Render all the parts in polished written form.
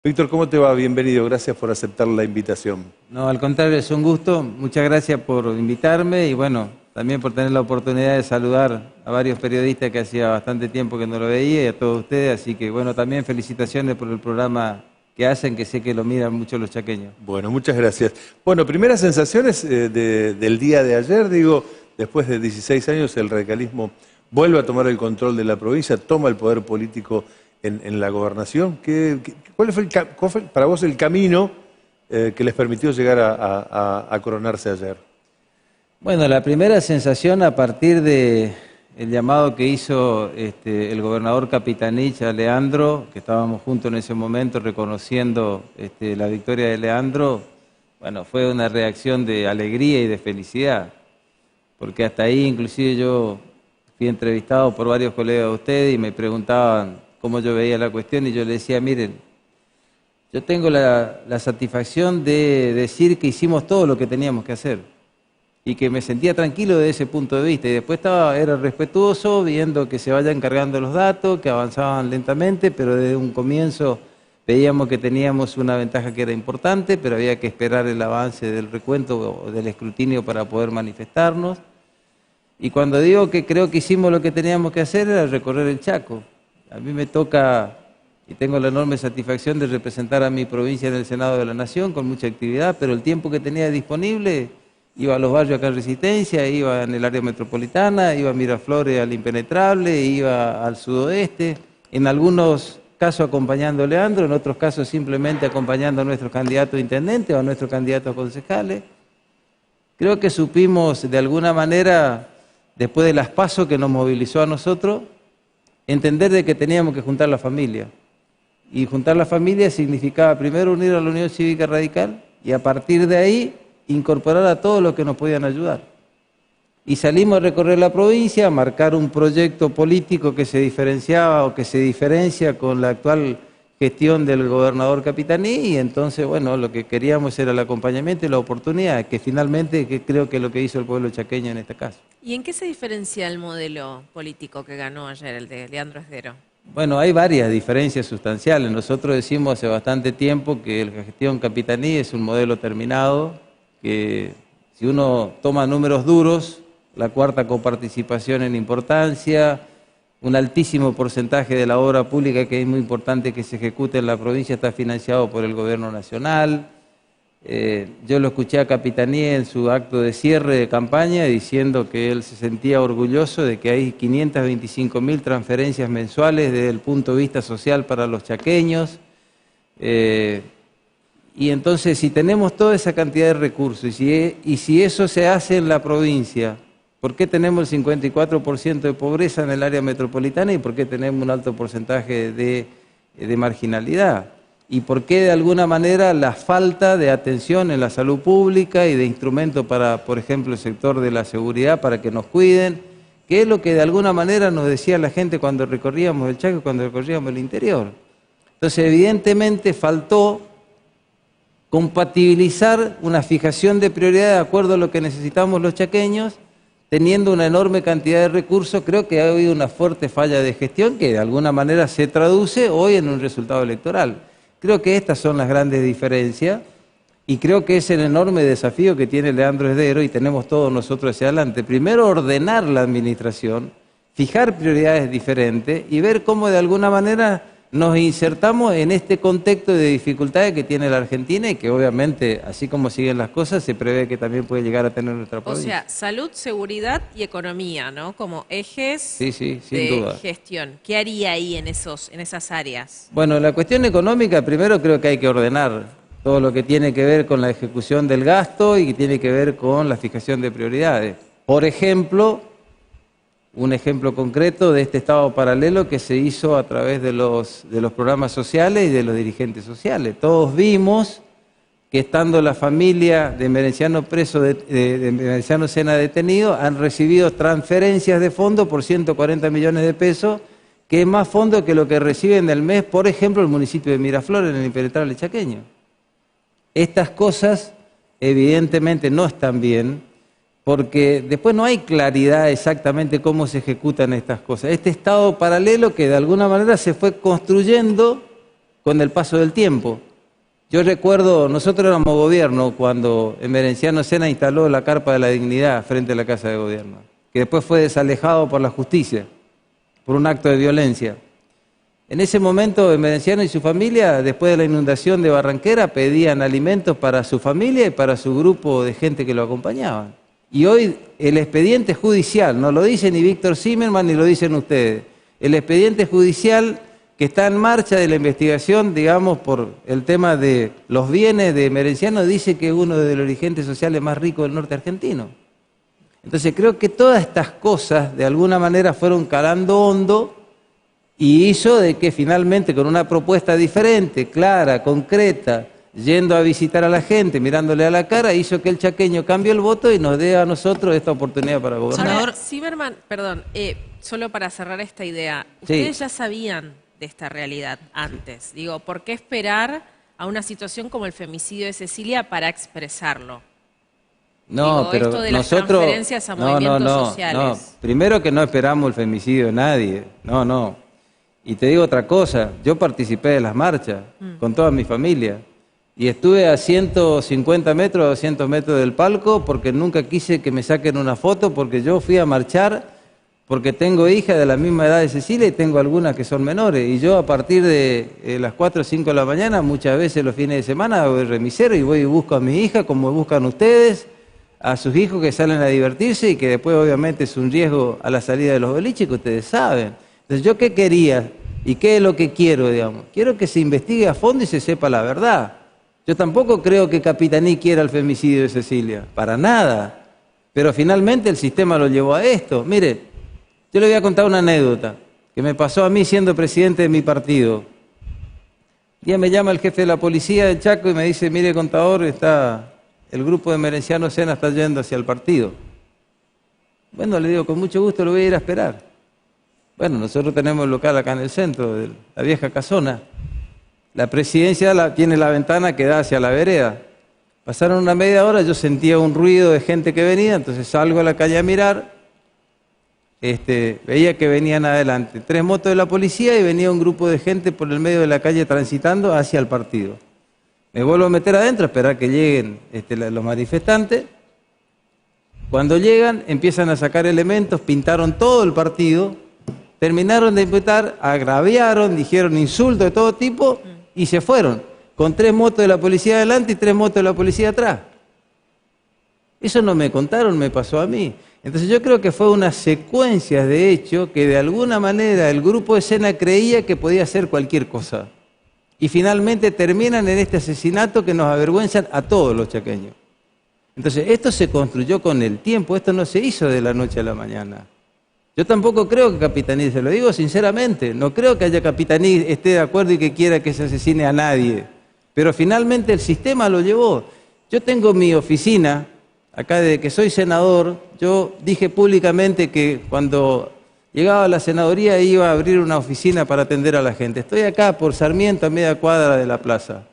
Víctor, ¿cómo te va? Bienvenido, gracias por aceptar la invitación. No, al contrario, es un gusto. Muchas gracias por invitarme y bueno, también por tener la oportunidad de saludar a varios periodistas que hacía bastante tiempo que no lo veía y a todos ustedes. Así que bueno, también felicitaciones por el programa que hacen, que sé que lo miran mucho los chaqueños. Bueno, muchas gracias. Bueno, primeras sensaciones del día de ayer, digo, después de 16 años el radicalismo vuelve a tomar el control de la provincia, toma el poder político en la gobernación. ¿Cuál fue para vos el camino que les permitió llegar a coronarse ayer? Bueno, la primera sensación a partir de el llamado que hizo el gobernador Capitanich a Leandro, que estábamos juntos en ese momento reconociendo la victoria de Leandro, bueno, fue una reacción de alegría y de felicidad, porque hasta ahí inclusive yo fui entrevistado por varios colegas de ustedes y me preguntaban cómo yo veía la cuestión y yo les decía, miren, yo tengo la satisfacción de decir que hicimos todo lo que teníamos que hacer y que me sentía tranquilo desde ese punto de vista. Y después era respetuoso viendo que se vayan cargando los datos, que avanzaban lentamente, pero desde un comienzo veíamos que teníamos una ventaja que era importante, pero había que esperar el avance del recuento o del escrutinio para poder manifestarnos. Y cuando digo que creo que hicimos lo que teníamos que hacer era recorrer el Chaco. A mí me toca y tengo la enorme satisfacción de representar a mi provincia en el Senado de la Nación con mucha actividad, pero el tiempo que tenía disponible iba a los barrios acá en Resistencia, iba en el área metropolitana, iba a Miraflores al Impenetrable, iba al sudoeste, en algunos casos acompañando a Leandro, en otros casos simplemente acompañando a nuestros candidatos a intendentes o a nuestros candidatos a concejales. Creo que supimos de alguna manera, después de las PASO que nos movilizó a nosotros, entender de que teníamos que juntar la familia. Y juntar la familia significaba primero unir a la Unión Cívica Radical y a partir de ahí incorporar a todos los que nos podían ayudar. Y salimos a recorrer la provincia, a marcar un proyecto político que se diferenciaba o que se diferencia con la actual gestión del gobernador Capitaní, y entonces, bueno, lo que queríamos era el acompañamiento y la oportunidad, que finalmente creo que es lo que hizo el pueblo chaqueño en este caso. ¿Y en qué se diferencia el modelo político que ganó ayer, el de Leandro Esdero? Bueno, hay varias diferencias sustanciales. Nosotros decimos hace bastante tiempo que la gestión Capitaní es un modelo terminado, que si uno toma números duros, la cuarta coparticipación en importancia, un altísimo porcentaje de la obra pública que es muy importante que se ejecute en la provincia está financiado por el gobierno nacional. Yo lo escuché a Capitaní en su acto de cierre de campaña diciendo que él se sentía orgulloso de que hay 525.000 transferencias mensuales desde el punto de vista social para los chaqueños. Y entonces, si tenemos toda esa cantidad de recursos y si eso se hace en la provincia, ¿por qué tenemos el 54% de pobreza en el área metropolitana y por qué tenemos un alto porcentaje de marginalidad? ¿Y por qué de alguna manera la falta de atención en la salud pública y de instrumentos para, por ejemplo, el sector de la seguridad para que nos cuiden? Que es lo que de alguna manera nos decía la gente cuando recorríamos el Chaco, cuando recorríamos el interior. Entonces, evidentemente faltó compatibilizar una fijación de prioridad de acuerdo a lo que necesitamos los chaqueños, teniendo una enorme cantidad de recursos. Creo que ha habido una fuerte falla de gestión que de alguna manera se traduce hoy en un resultado electoral. Creo que estas son las grandes diferencias y creo que es el enorme desafío que tiene Leandro Esdero y tenemos todos nosotros hacia adelante. Primero, ordenar la administración, fijar prioridades diferentes y ver cómo de alguna manera nos insertamos en este contexto de dificultades que tiene la Argentina y que obviamente, así como siguen las cosas, se prevé que también puede llegar a tener nuestra provincia. O sea, salud, seguridad y economía, ¿no? Como ejes sí, sin de duda. gestión. ¿Qué haría ahí en esas áreas? Bueno, la cuestión económica, primero creo que hay que ordenar todo lo que tiene que ver con la ejecución del gasto y que tiene que ver con la fijación de prioridades. Por ejemplo, un ejemplo concreto de este Estado paralelo que se hizo a través de los programas sociales y de los dirigentes sociales. Todos vimos que estando la familia de Merenciano preso, de Merenciano Sena detenido, han recibido transferencias de fondos por 140 millones de pesos, que es más fondo que lo que reciben del mes, por ejemplo, el municipio de Miraflores en el impenetrable chaqueño. Estas cosas evidentemente no están bien, porque después no hay claridad exactamente cómo se ejecutan estas cosas. Este Estado paralelo que de alguna manera se fue construyendo con el paso del tiempo. Yo recuerdo, nosotros éramos gobierno cuando Emerenciano Sena instaló la Carpa de la Dignidad frente a la Casa de Gobierno, que después fue desalejado por la justicia, por un acto de violencia. En ese momento, Emerenciano y su familia, después de la inundación de Barranquera, pedían alimentos para su familia y para su grupo de gente que lo acompañaba. Y hoy el expediente judicial, no lo dice ni Víctor Zimmerman ni lo dicen ustedes, el expediente judicial que está en marcha de la investigación, digamos, por el tema de los bienes de Emerenciano, dice que es uno de los dirigentes sociales más ricos del norte argentino. Entonces creo que todas estas cosas de alguna manera fueron calando hondo y hizo de que finalmente con una propuesta diferente, clara, concreta, yendo a visitar a la gente, mirándole a la cara, hizo que el chaqueño cambie el voto y nos dé a nosotros esta oportunidad para gobernar. Ahora, Zimmerman, perdón, solo para cerrar esta idea, ustedes ya sabían de esta realidad antes. Digo, ¿por qué esperar a una situación como el femicidio de Cecilia para expresarlo? No, digo, pero esto de las nosotros transferencias a movimientos sociales. No. Primero que no esperamos el femicidio de nadie, no. Y te digo otra cosa, yo participé de las marchas con toda mi familia y estuve a 150 metros, 200 metros del palco porque nunca quise que me saquen una foto porque yo fui a marchar porque tengo hijas de la misma edad de Cecilia y tengo algunas que son menores. Y yo a partir de las 4 o 5 de la mañana, muchas veces los fines de semana, voy remisero y voy y busco a mi hija como buscan ustedes, a sus hijos que salen a divertirse y que después obviamente es un riesgo a la salida de los boliches que ustedes saben. Entonces, ¿yo qué quería y qué es lo que quiero, digamos? Quiero que se investigue a fondo y se sepa la verdad. Yo tampoco creo que Capitaní quiera el femicidio de Cecilia, para nada. Pero finalmente el sistema lo llevó a esto. Mire, yo le voy a contar una anécdota que me pasó a mí siendo presidente de mi partido. Un día me llama el jefe de la policía del Chaco y me dice, mire, contador, el grupo de Emerenciano Sena está yendo hacia el partido. Bueno, le digo, con mucho gusto lo voy a ir a esperar. Bueno, nosotros tenemos el local acá en el centro, de la vieja casona. La presidencia tiene la ventana que da hacia la vereda. Pasaron una media hora, yo sentía un ruido de gente que venía, entonces salgo a la calle a mirar. Veía que venían adelante 3 motos de la policía y venía un grupo de gente por el medio de la calle transitando hacia el partido. Me vuelvo a meter adentro a esperar que lleguen los manifestantes. Cuando llegan, empiezan a sacar elementos, pintaron todo el partido, terminaron de imputar, agraviaron, dijeron insultos de todo tipo y se fueron, con 3 motos de la policía adelante y 3 motos de la policía atrás. Eso no me contaron, me pasó a mí. Entonces yo creo que fue una secuencia de hechos que de alguna manera el grupo de Sena creía que podía hacer cualquier cosa. Y finalmente terminan en este asesinato que nos avergüenzan a todos los chaqueños. Entonces esto se construyó con el tiempo, esto no se hizo de la noche a la mañana. Yo tampoco creo que Capitaní, se lo digo sinceramente, no creo que haya Capitaní esté de acuerdo y que quiera que se asesine a nadie. Pero finalmente el sistema lo llevó. Yo tengo mi oficina, acá desde que soy senador, yo dije públicamente que cuando llegaba a la senaduría iba a abrir una oficina para atender a la gente. Estoy acá por Sarmiento, a media cuadra de la plaza.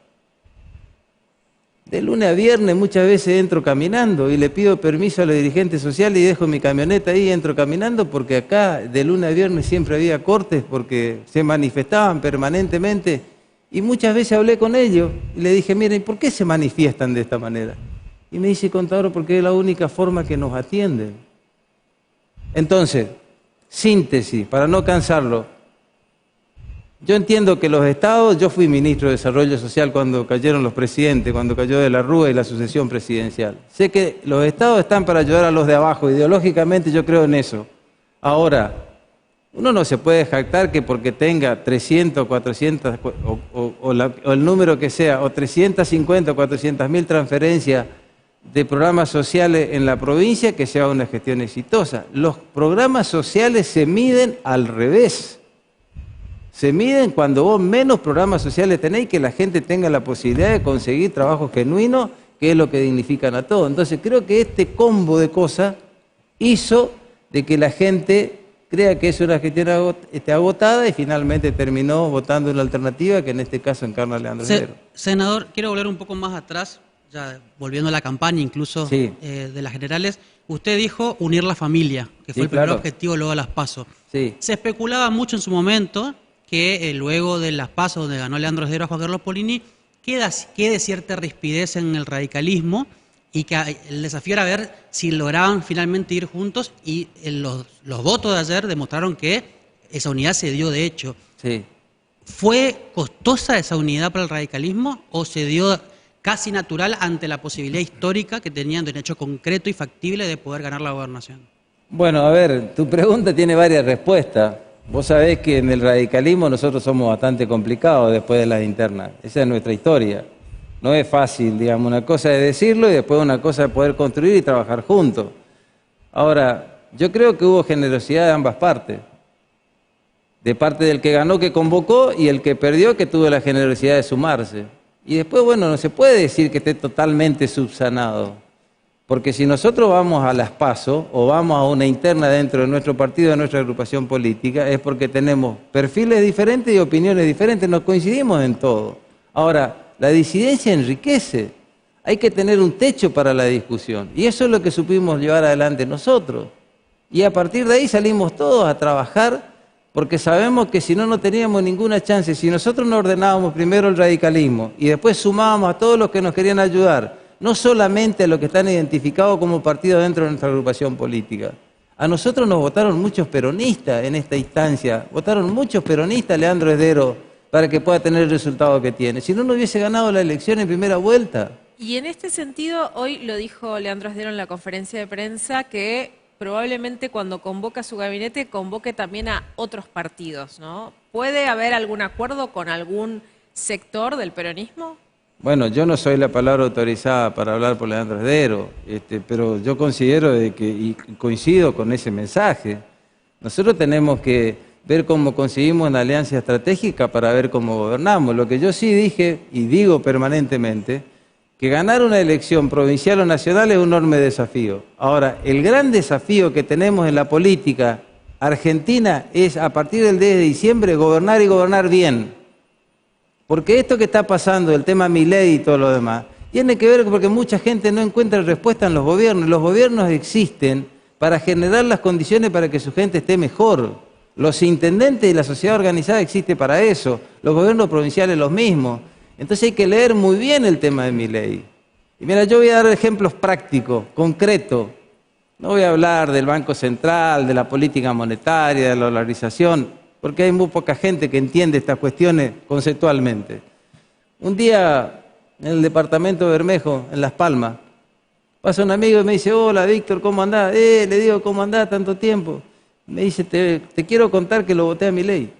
De lunes a viernes muchas veces entro caminando y le pido permiso a los dirigentes sociales y dejo mi camioneta ahí y entro caminando porque acá de lunes a viernes siempre había cortes porque se manifestaban permanentemente y muchas veces hablé con ellos y le dije, miren, ¿por qué se manifiestan de esta manera? Y me dice, contador, porque es la única forma que nos atienden. Entonces, síntesis, para no cansarlo. Yo entiendo que los estados, yo fui ministro de Desarrollo Social cuando cayeron los presidentes, cuando cayó de la Rúa y la sucesión presidencial. Sé que los estados están para ayudar a los de abajo, ideológicamente yo creo en eso. Ahora, uno no se puede jactar que porque tenga 300, 400 o el número que sea, o 350 o 400.000 transferencias de programas sociales en la provincia, que sea una gestión exitosa. Los programas sociales se miden al revés. Se miden cuando vos menos programas sociales tenéis, que la gente tenga la posibilidad de conseguir trabajo genuino, que es lo que dignifican a todos. Entonces creo que este combo de cosas hizo de que la gente crea que es una gestión agotada y finalmente terminó votando una alternativa que en este caso encarna a Leandro Heredo. Senador, quiero volver un poco más atrás, ya volviendo a la campaña incluso de las generales. Usted dijo unir la familia, que fue el primer objetivo luego de las PASO. Sí. Se especulaba mucho en su momento que luego de las PASO, donde ganó Leandro Esdero a Juan Carlos Polini, quede cierta rispidez en el radicalismo y que el desafío era ver si lograban finalmente ir juntos y los votos de ayer demostraron que esa unidad se dio de hecho. Sí. ¿Fue costosa esa unidad para el radicalismo o se dio casi natural ante la posibilidad histórica que tenían de un hecho concreto y factible de poder ganar la gobernación? Bueno, a ver, tu pregunta tiene varias respuestas. Vos sabés que en el radicalismo nosotros somos bastante complicados después de las internas. Esa es nuestra historia. No es fácil, digamos, una cosa es decirlo y después una cosa es poder construir y trabajar juntos. Ahora, yo creo que hubo generosidad de ambas partes. De parte del que ganó, que convocó, y el que perdió, que tuvo la generosidad de sumarse. Y después, bueno, no se puede decir que esté totalmente subsanado. Porque si nosotros vamos a las PASO o vamos a una interna dentro de nuestro partido, de nuestra agrupación política, es porque tenemos perfiles diferentes y opiniones diferentes, no coincidimos en todo. Ahora, la disidencia enriquece, hay que tener un techo para la discusión y eso es lo que supimos llevar adelante nosotros. Y a partir de ahí salimos todos a trabajar porque sabemos que si no, no teníamos ninguna chance. Si nosotros no ordenábamos primero el radicalismo y después sumábamos a todos los que nos querían ayudar, no solamente a los que están identificados como partido dentro de nuestra agrupación política. A nosotros nos votaron muchos peronistas en esta instancia, votaron muchos peronistas Leandro Esdero para que pueda tener el resultado que tiene. Si no, no hubiese ganado la elección en primera vuelta. Y en este sentido, hoy lo dijo Leandro Esdero en la conferencia de prensa, que probablemente cuando convoca a su gabinete, convoque también a otros partidos, ¿no? ¿Puede haber algún acuerdo con algún sector del peronismo? Bueno, yo no soy la palabra autorizada para hablar por Leandro Esdero, pero yo considero y coincido con ese mensaje. Nosotros tenemos que ver cómo conseguimos una alianza estratégica para ver cómo gobernamos. Lo que yo sí dije y digo permanentemente, que ganar una elección provincial o nacional es un enorme desafío. Ahora, el gran desafío que tenemos en la política argentina es, a partir del 10 de diciembre, gobernar y gobernar bien. Porque esto que está pasando, el tema Milei y todo lo demás, tiene que ver porque mucha gente no encuentra respuesta en los gobiernos. Los gobiernos existen para generar las condiciones para que su gente esté mejor. Los intendentes y la sociedad organizada existen para eso. Los gobiernos provinciales los mismos. Entonces hay que leer muy bien el tema de Milei. Y mira, yo voy a dar ejemplos prácticos, concretos. No voy a hablar del Banco Central, de la política monetaria, de la dolarización, porque hay muy poca gente que entiende estas cuestiones conceptualmente. Un día, en el departamento de Bermejo, en Las Palmas, pasa un amigo y me dice, hola Víctor, ¿cómo andás? Le digo, ¿cómo andás tanto tiempo? Me dice, te quiero contar que lo voté a Milei.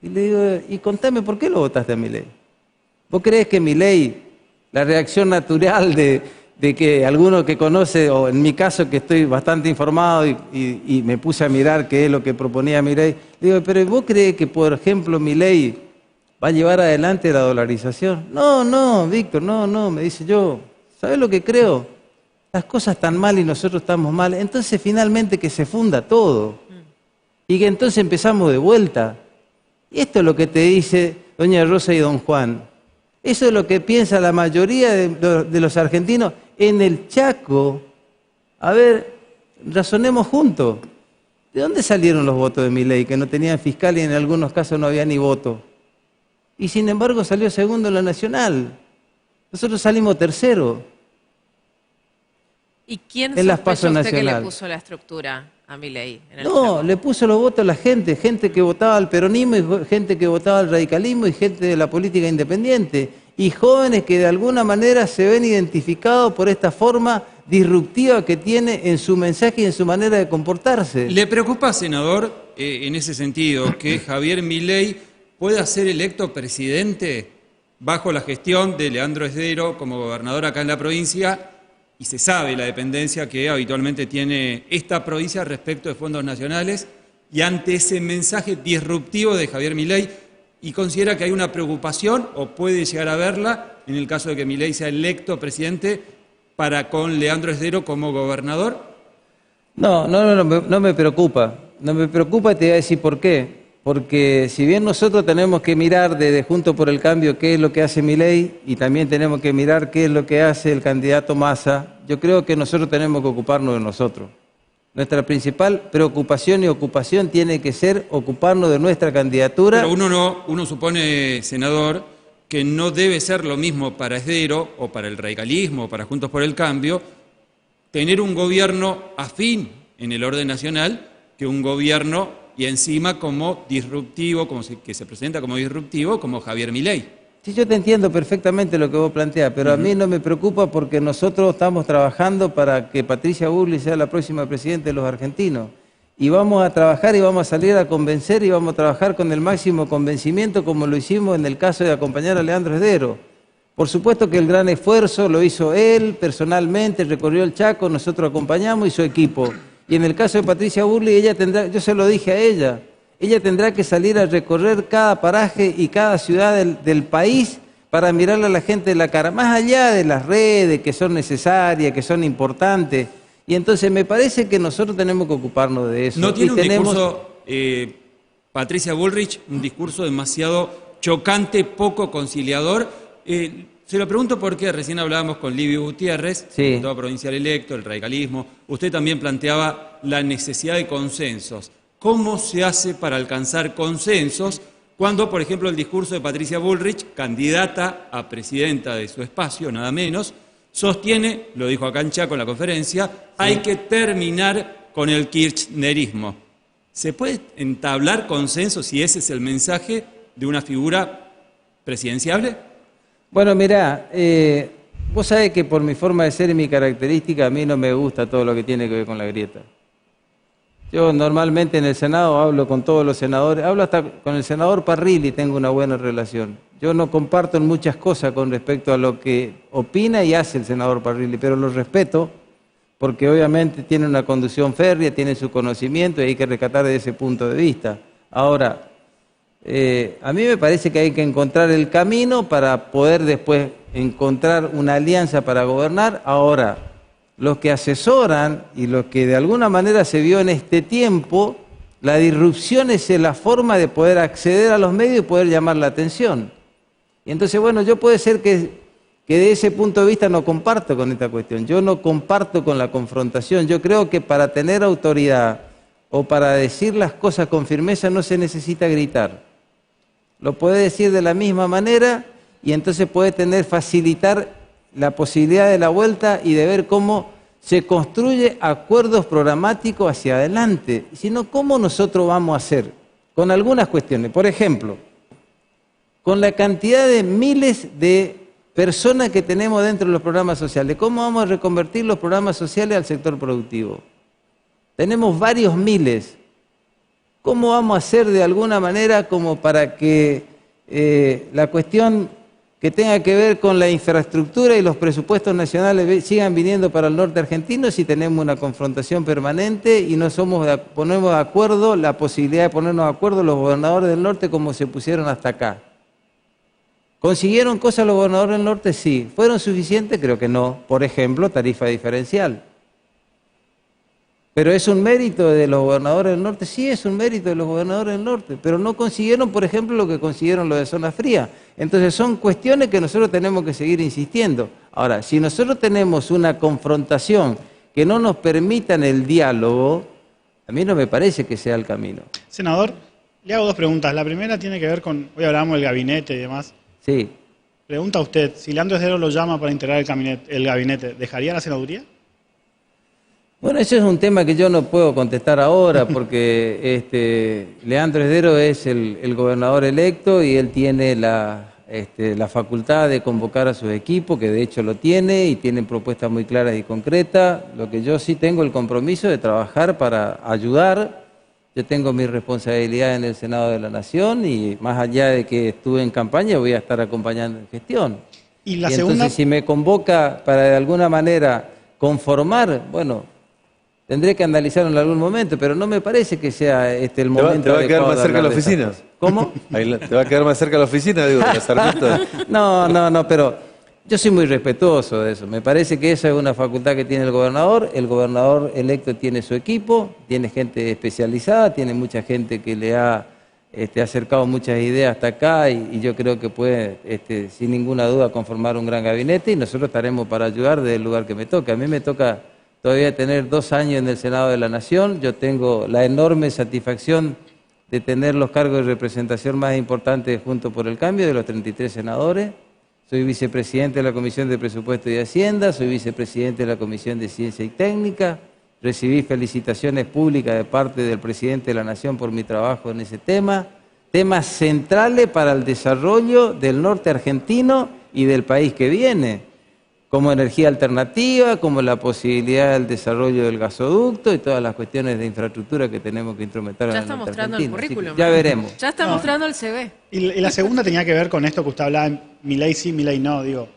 Y le digo, y contame, ¿por qué lo votaste a Milei? ¿Vos creés que Milei, la reacción natural de que alguno que conoce, o en mi caso que estoy bastante informado y me puse a mirar qué es lo que proponía Milei, digo, pero ¿vos creés que, por ejemplo, Milei va a llevar adelante la dolarización? No, Víctor, no, me dice yo, ¿sabés lo que creo? Las cosas están mal y nosotros estamos mal, entonces finalmente que se funda todo y que entonces empezamos de vuelta. Y esto es lo que te dice doña Rosa y don Juan. Eso es lo que piensa la mayoría de los argentinos en el Chaco. A ver, razonemos juntos. ¿De dónde salieron los votos de Milei? Que no tenían fiscal y en algunos casos no había ni voto. Y sin embargo salió segundo en la nacional. Nosotros salimos tercero. ¿Y quién sospecha usted que le puso la estructura a Milei? No, le puso los votos a la gente que votaba al peronismo y gente que votaba al radicalismo y gente de la política independiente. Y jóvenes que de alguna manera se ven identificados por esta forma disruptiva que tiene en su mensaje y en su manera de comportarse. ¿Le preocupa, senador, en ese sentido, que Javier Milei pueda ser electo presidente bajo la gestión de Leandro Esdero como gobernador acá en la provincia? Y se sabe la dependencia que habitualmente tiene esta provincia respecto de fondos nacionales, y ante ese mensaje disruptivo de Javier Milei, ¿y considera que hay una preocupación, o puede llegar a verla, en el caso de que Milei sea electo presidente con Leandro Esdero como gobernador? No me preocupa. No me preocupa y te voy a decir por qué. Porque si bien nosotros tenemos que mirar desde Juntos por el Cambio qué es lo que hace Milei y también tenemos que mirar qué es lo que hace el candidato Massa, yo creo que nosotros tenemos que ocuparnos de nosotros. Nuestra principal preocupación y ocupación tiene que ser ocuparnos de nuestra candidatura. Pero uno supone, senador, que no debe ser lo mismo para Esdero o para el radicalismo o para Juntos por el Cambio tener un gobierno afín en el orden nacional que un gobierno y encima como disruptivo, que se presenta como disruptivo, como Javier Milei. Sí, yo te entiendo perfectamente lo que vos planteas, pero a mí no me preocupa porque nosotros estamos trabajando para que Patricia Bullrich sea la próxima presidenta de los argentinos. Y vamos a trabajar y vamos a salir a convencer y vamos a trabajar con el máximo convencimiento como lo hicimos en el caso de acompañar a Leandro Esdero. Por supuesto que el gran esfuerzo lo hizo él personalmente, recorrió el Chaco, nosotros acompañamos y su equipo. Y en el caso de Patricia Bullrich, ella tendrá, yo se lo dije a ella tendrá que salir a recorrer cada paraje y cada ciudad del país para mirarle a la gente de la cara, más allá de las redes que son necesarias, que son importantes. Y entonces me parece que nosotros tenemos que ocuparnos de eso. ¿No tiene un discurso, Patricia Bullrich, un discurso demasiado chocante, poco conciliador? Se lo pregunto porque recién hablábamos con Livio Gutiérrez, diputado provincial electo, el radicalismo. Usted también planteaba la necesidad de consensos. ¿Cómo se hace para alcanzar consensos cuando, por ejemplo, el discurso de Patricia Bullrich, candidata a presidenta de su espacio, nada menos, sostiene, lo dijo acá en Chaco en la conferencia, hay que terminar con el kirchnerismo? ¿Se puede entablar consenso si ese es el mensaje de una figura presidenciable? Bueno, mirá, vos sabés que por mi forma de ser y mi característica a mí no me gusta todo lo que tiene que ver con la grieta. Yo normalmente en el Senado hablo con todos los senadores, hablo hasta con el senador Parrilli, tengo una buena relación. Yo no comparto en muchas cosas con respecto a lo que opina y hace el senador Parrilli, pero lo respeto porque obviamente tiene una conducción férrea, tiene su conocimiento y hay que rescatar desde ese punto de vista. Ahora, a mí me parece que hay que encontrar el camino para poder después encontrar una alianza para gobernar. Ahora, los que asesoran y los que de alguna manera se vio en este tiempo, la disrupción es la forma de poder acceder a los medios y poder llamar la atención. Y entonces, bueno, yo puede ser que de ese punto de vista no comparto con esta cuestión. Yo no comparto con la confrontación. Yo creo que para tener autoridad o para decir las cosas con firmeza no se necesita gritar. Lo puede decir de la misma manera y entonces puede facilitar la posibilidad de la vuelta y de ver cómo se construye acuerdos programáticos hacia adelante, sino cómo nosotros vamos a hacer con algunas cuestiones. Por ejemplo, con la cantidad de miles de personas que tenemos dentro de los programas sociales, ¿cómo vamos a reconvertir los programas sociales al sector productivo? Tenemos varios miles. ¿Cómo vamos a hacer de alguna manera como para que la cuestión que tenga que ver con la infraestructura y los presupuestos nacionales sigan viniendo para el norte argentino si tenemos una confrontación permanente y no ponemos de acuerdo, la posibilidad de ponernos de acuerdo los gobernadores del norte como se pusieron hasta acá? ¿Consiguieron cosas los gobernadores del norte? Sí. ¿Fueron suficientes? Creo que no. Por ejemplo, tarifa diferencial. ¿Pero es un mérito de los gobernadores del norte? Sí, es un mérito de los gobernadores del norte, pero no consiguieron, por ejemplo, lo que consiguieron los de zona fría. Entonces son cuestiones que nosotros tenemos que seguir insistiendo. Ahora, si nosotros tenemos una confrontación que no nos permitan el diálogo, a mí no me parece que sea el camino. Senador, le hago dos preguntas. La primera tiene que ver con, hoy hablábamos del gabinete y demás. Sí. Pregunta a usted, si Leandro Esdero lo llama para integrar el gabinete, ¿dejaría la senaduría? Bueno, ese es un tema que yo no puedo contestar ahora porque Leandro Esdero es el gobernador electo y él tiene la facultad de convocar a su equipo, que de hecho lo tiene y tienen propuestas muy claras y concretas. Lo que yo sí tengo el compromiso de trabajar para ayudar. Yo tengo mi responsabilidad en el Senado de la Nación y más allá de que estuve en campaña voy a estar acompañando en gestión. Y la segunda... Entonces si me convoca para de alguna manera conformar, bueno... Tendré que analizarlo en algún momento, pero no me parece que sea el momento. ¿Te va a quedar más cerca de la oficina? ¿Cómo? ¿Te va a quedar más cerca de la oficina, digo, de Sarmiento? No, pero yo soy muy respetuoso de eso. Me parece que esa es una facultad que tiene el gobernador electo tiene su equipo, tiene gente especializada, tiene mucha gente que le ha acercado muchas ideas hasta acá y yo creo que puede, sin ninguna duda, conformar un gran gabinete y nosotros estaremos para ayudar desde el lugar que me toque. A mí me toca todavía tener 2 años en el Senado de la Nación. Yo tengo la enorme satisfacción de tener los cargos de representación más importantes de Juntos por el Cambio, de los 33 senadores. Soy vicepresidente de la Comisión de Presupuesto y Hacienda, soy vicepresidente de la Comisión de Ciencia y Técnica, recibí felicitaciones públicas de parte del presidente de la Nación por mi trabajo en ese tema, temas centrales para el desarrollo del norte argentino y del país que viene, como energía alternativa, como la posibilidad del desarrollo del gasoducto y todas las cuestiones de infraestructura que tenemos que instrumentar en el norte argentino. Ya está mostrando el currículum. Ya veremos. Ya está mostrando el CV. Y la segunda tenía que ver con esto que usted hablaba, Milei sí, Milei no, digo.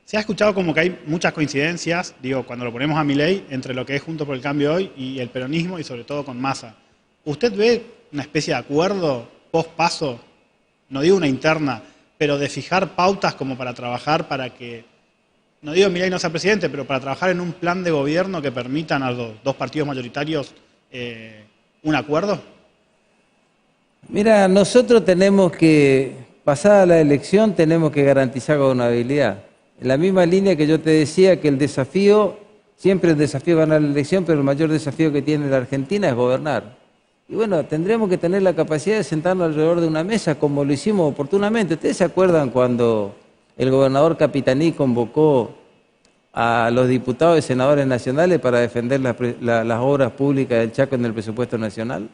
Se ha escuchado como que hay muchas coincidencias, digo, cuando lo ponemos a Milei, entre lo que es Juntos por el Cambio hoy y el peronismo y sobre todo con Massa. ¿Usted ve una especie de acuerdo post-paso, no digo una interna, pero de fijar pautas como para trabajar para que, no digo Milei no sea presidente, pero para trabajar en un plan de gobierno que permitan a los dos partidos mayoritarios un acuerdo? Mira, nosotros tenemos que, pasada la elección, tenemos que garantizar gobernabilidad. En la misma línea que yo te decía que el desafío, siempre el desafío es ganar la elección, pero el mayor desafío que tiene la Argentina es gobernar. Y bueno, tendremos que tener la capacidad de sentarnos alrededor de una mesa como lo hicimos oportunamente. ¿Ustedes se acuerdan cuando el gobernador Capitaní convocó a los diputados y senadores nacionales para defender las obras públicas del Chaco en el presupuesto nacional?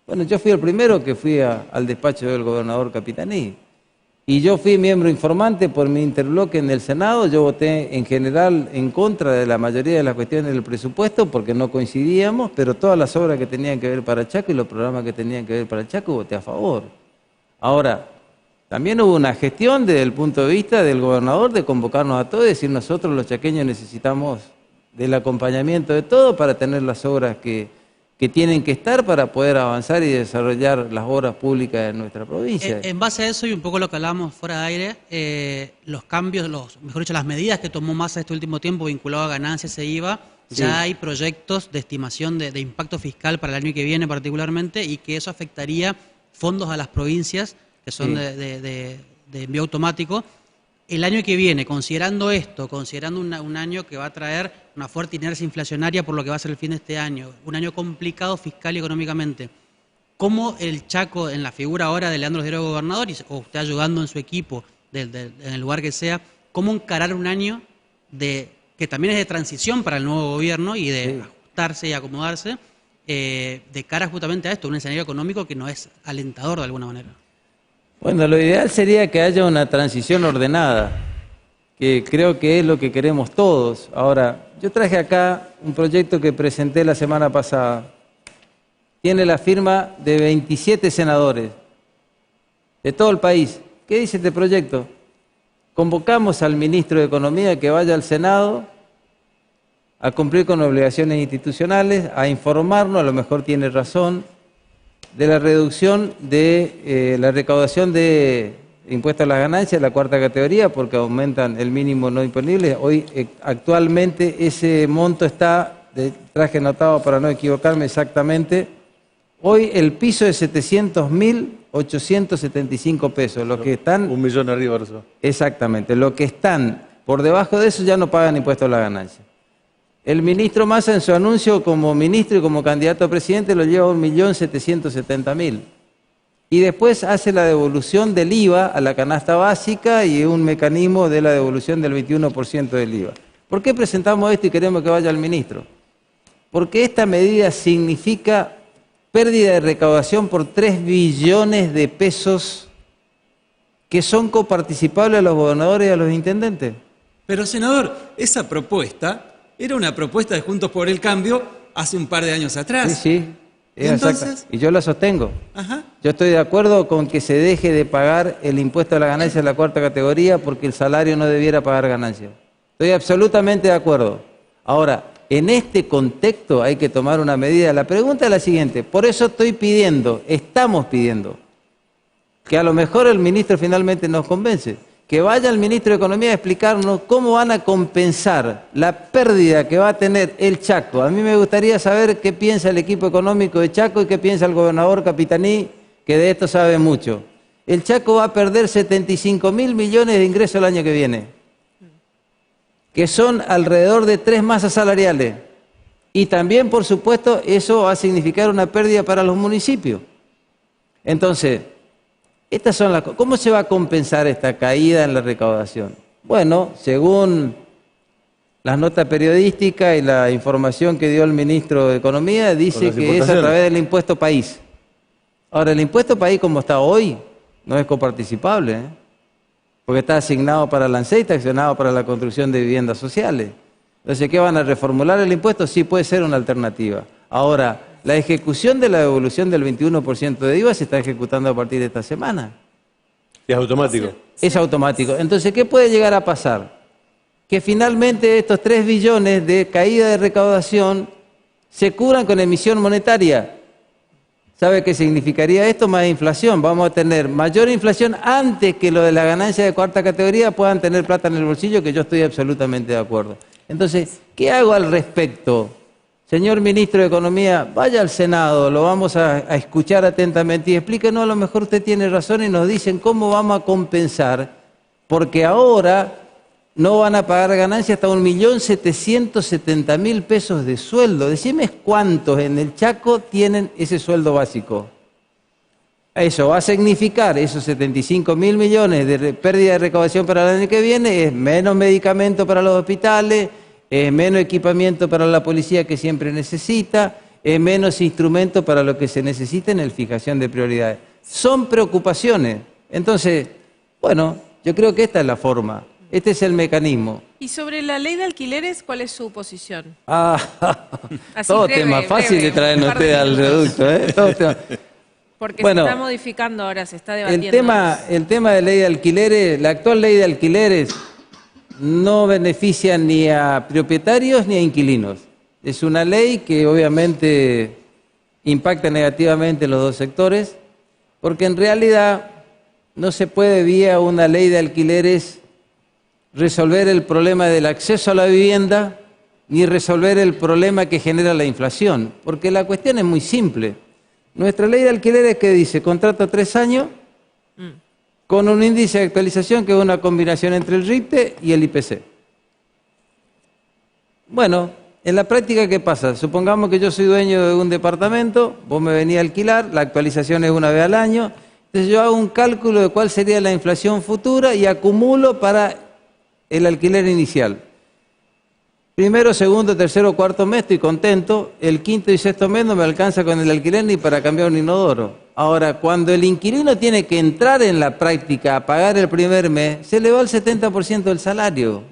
Bueno, yo fui el primero que fui al despacho del gobernador Capitaní. Y yo fui miembro informante por mi interbloque en el Senado. Yo voté en general en contra de la mayoría de las cuestiones del presupuesto porque no coincidíamos, pero todas las obras que tenían que ver para Chaco y los programas que tenían que ver para Chaco voté a favor. Ahora, también hubo una gestión desde el punto de vista del gobernador de convocarnos a todos y decir nosotros los chaqueños necesitamos del acompañamiento de todos para tener las obras que tienen que estar para poder avanzar y desarrollar las obras públicas de nuestra provincia. En base a eso y un poco lo que hablábamos fuera de aire, los cambios, mejor dicho, las medidas que tomó Massa este último tiempo vinculado a ganancias e IVA, Sí. ya hay proyectos de estimación de impacto fiscal para el año que viene particularmente y que eso afectaría fondos a las provincias que son Sí. de envío automático. El año que viene, considerando esto, considerando un año que va a traer una fuerte inercia inflacionaria por lo que va a ser el fin de este año, un año complicado fiscal y económicamente, ¿cómo el Chaco, en la figura ahora de Leandro Esdero gobernador, o usted ayudando en su equipo, en el lugar que sea, cómo encarar un año que también es de transición para el nuevo gobierno y de ajustarse y acomodarse, de cara justamente a esto, un escenario económico que no es alentador de alguna manera? Bueno, lo ideal sería que haya una transición ordenada, que creo que es lo que queremos todos. Ahora, yo traje acá un proyecto que presenté la semana pasada. Tiene la firma de 27 senadores de todo el país. ¿Qué dice este proyecto? Convocamos al ministro de Economía que vaya al Senado a cumplir con obligaciones institucionales, a informarnos, a lo mejor tiene razón, de la reducción de la recaudación de impuestos a las ganancias, la cuarta categoría, porque aumentan el mínimo no imponible. Hoy, actualmente, ese monto está, traje anotado para no equivocarme exactamente, hoy el piso es 700.875 pesos. Los que están... 1 millón arriba, eso. Exactamente. Los que están por debajo de eso ya no pagan impuestos a las ganancias. El ministro Massa en su anuncio como ministro y como candidato a presidente lo lleva a 1.770.000. Y después hace la devolución del IVA a la canasta básica y un mecanismo de la devolución del 21% del IVA. ¿Por qué presentamos esto y queremos que vaya al ministro? Porque esta medida significa pérdida de recaudación por 3 billones de pesos que son coparticipables a los gobernadores y a los intendentes. Pero, senador, esa propuesta era una propuesta de Juntos por el Cambio hace un par de años atrás. Sí, es entonces... exacta. Y yo la sostengo. Ajá. Yo estoy de acuerdo con que se deje de pagar el impuesto a la ganancia de la cuarta categoría porque el salario no debiera pagar ganancias. Estoy absolutamente de acuerdo. Ahora, en este contexto hay que tomar una medida. La pregunta es la siguiente. Por eso estoy pidiendo, estamos pidiendo, que a lo mejor el ministro finalmente nos convence, que vaya el ministro de Economía a explicarnos cómo van a compensar la pérdida que va a tener el Chaco. A mí me gustaría saber qué piensa el equipo económico de Chaco y qué piensa el gobernador Capitaní, que de esto sabe mucho. El Chaco va a perder 75.000 millones de ingresos el año que viene. que son alrededor de 3 masas salariales. Y también, por supuesto, eso va a significar una pérdida para los municipios. Entonces, estas son las cosas. ¿Cómo se va a compensar esta caída en la recaudación? Bueno, según las notas periodísticas y la información que dio el ministro de Economía, dice que es a través del impuesto país. Ahora, el impuesto país como está hoy no es coparticipable, ¿eh? Porque está asignado para la ANSES y está asignado para la construcción de viviendas sociales. Entonces, ¿qué van a reformular el impuesto? Sí, puede ser una alternativa. Ahora, la ejecución de la devolución del 21% de IVA se está ejecutando a partir de esta semana. Es automático. Es automático. Entonces, ¿qué puede llegar a pasar? Que finalmente estos 3 billones de caída de recaudación se cubran con emisión monetaria. ¿Sabe qué significaría esto? Más inflación. Vamos a tener mayor inflación antes que lo de la ganancia de cuarta categoría puedan tener plata en el bolsillo, que yo estoy absolutamente de acuerdo. Entonces, ¿qué hago al respecto? Señor Ministro de Economía, vaya al Senado, lo vamos a escuchar atentamente y explíquenos, a lo mejor usted tiene razón y nos dicen cómo vamos a compensar, porque ahora no van a pagar ganancias hasta 1.770.000 pesos de sueldo. Decime cuántos en el Chaco tienen ese sueldo básico. Eso va a significar, esos 75.000 millones de pérdida de recaudación para el año que viene, es menos medicamentos para los hospitales, es menos equipamiento para la policía que siempre necesita, es menos instrumentos para lo que se necesita en la fijación de prioridades. Son preocupaciones. Entonces, bueno, yo creo que esta es la forma, este es el mecanismo. Y sobre la ley de alquileres, ¿cuál es su posición? Todo breve, tema fácil de traer usted al reducto, ¿eh? Todo tema. Porque bueno, se está modificando ahora, se está debatiendo. El tema de ley de alquileres, la actual ley de alquileres no beneficia ni a propietarios ni a inquilinos. Es una ley que obviamente impacta negativamente en los dos sectores, porque en realidad no se puede vía una ley de alquileres resolver el problema del acceso a la vivienda ni resolver el problema que genera la inflación, porque la cuestión es muy simple. Nuestra ley de alquileres que dice contrato a 3 años con un índice de actualización que es una combinación entre el RIPTE y el IPC. Bueno, en la práctica, ¿qué pasa? Supongamos que yo soy dueño de un departamento, vos me venís a alquilar, la actualización es una vez al año, entonces yo hago un cálculo de cuál sería la inflación futura y acumulo para el alquiler inicial. Primero, segundo, tercero, cuarto mes estoy contento, el quinto y sexto mes no me alcanza con el alquiler ni para cambiar un inodoro. Ahora, cuando el inquilino tiene que entrar en la práctica a pagar el primer mes, se le va el 70% del salario.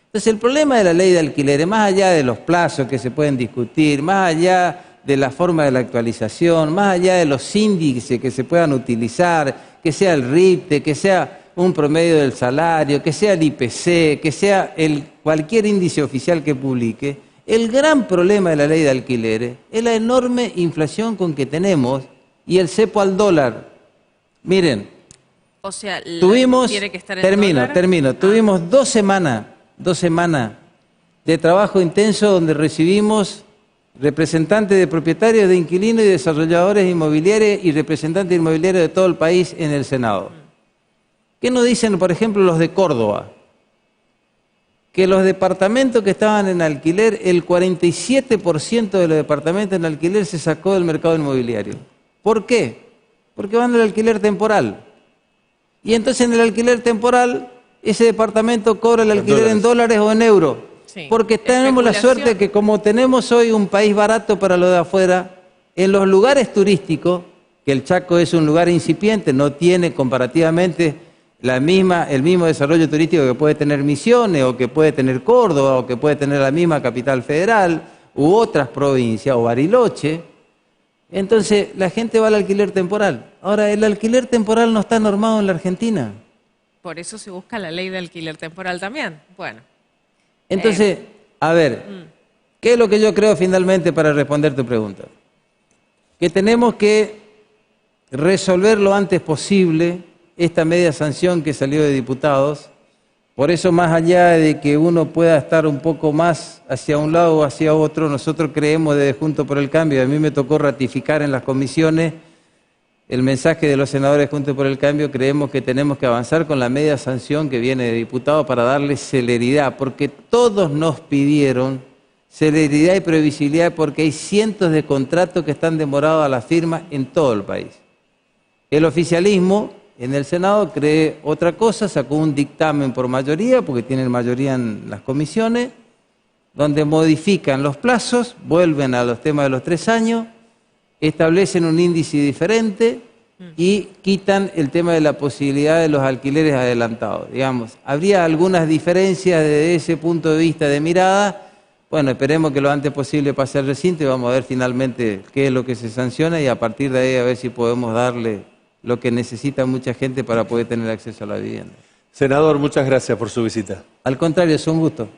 Entonces, el problema de la ley de alquileres, más allá de los plazos que se pueden discutir, más allá de la forma de la actualización, más allá de los índices que se puedan utilizar, que sea el RIPTE, que sea un promedio del salario, que sea el IPC, que sea cualquier índice oficial que publique, el gran problema de la ley de alquileres es la enorme inflación con que tenemos y el cepo al dólar. Miren, o sea, tuvimos, tiene que estar en dólar. Tuvimos 2 semanas de trabajo intenso donde recibimos representantes de propietarios, de inquilinos y desarrolladores inmobiliarios y representantes inmobiliarios de todo el país en el Senado. ¿Qué nos dicen, por ejemplo, los de Córdoba? Que los departamentos que estaban en alquiler, el 47% de los departamentos en alquiler se sacó del mercado inmobiliario. ¿Por qué? Porque van al alquiler temporal. Y entonces en el alquiler temporal, ese departamento cobra el alquiler en dólares o en euros. Sí. Porque tenemos la suerte que como tenemos hoy un país barato para lo de afuera, en los lugares turísticos, que el Chaco es un lugar incipiente, no tiene comparativamente el mismo desarrollo turístico que puede tener Misiones, o que puede tener Córdoba, o que puede tener la misma Capital Federal, u otras provincias, o Bariloche. Entonces, la gente va al alquiler temporal. Ahora, el alquiler temporal no está normado en la Argentina. Por eso se busca la ley de alquiler temporal también. Bueno. Entonces, a ver, ¿qué es lo que yo creo finalmente para responder tu pregunta? Que tenemos que resolver lo antes posible esta media sanción que salió de diputados. Por eso, más allá de que uno pueda estar un poco más hacia un lado o hacia otro, nosotros creemos desde Juntos por el Cambio, a mí me tocó ratificar en las comisiones el mensaje de los senadores Juntos por el Cambio, creemos que tenemos que avanzar con la media sanción que viene de diputados para darle celeridad, porque todos nos pidieron celeridad y previsibilidad, porque hay cientos de contratos que están demorados a la firma en todo el país. El oficialismo en el Senado cree otra cosa, sacó un dictamen por mayoría, porque tienen mayoría en las comisiones, donde modifican los plazos, vuelven a los temas de los 3 años, establecen un índice diferente y quitan el tema de la posibilidad de los alquileres adelantados. Digamos, habría algunas diferencias desde ese punto de vista de mirada. Bueno, esperemos que lo antes posible pase al recinto y vamos a ver finalmente qué es lo que se sanciona y a partir de ahí a ver si podemos darle lo que necesita mucha gente para poder tener acceso a la vivienda. Senador, muchas gracias por su visita. Al contrario, es un gusto.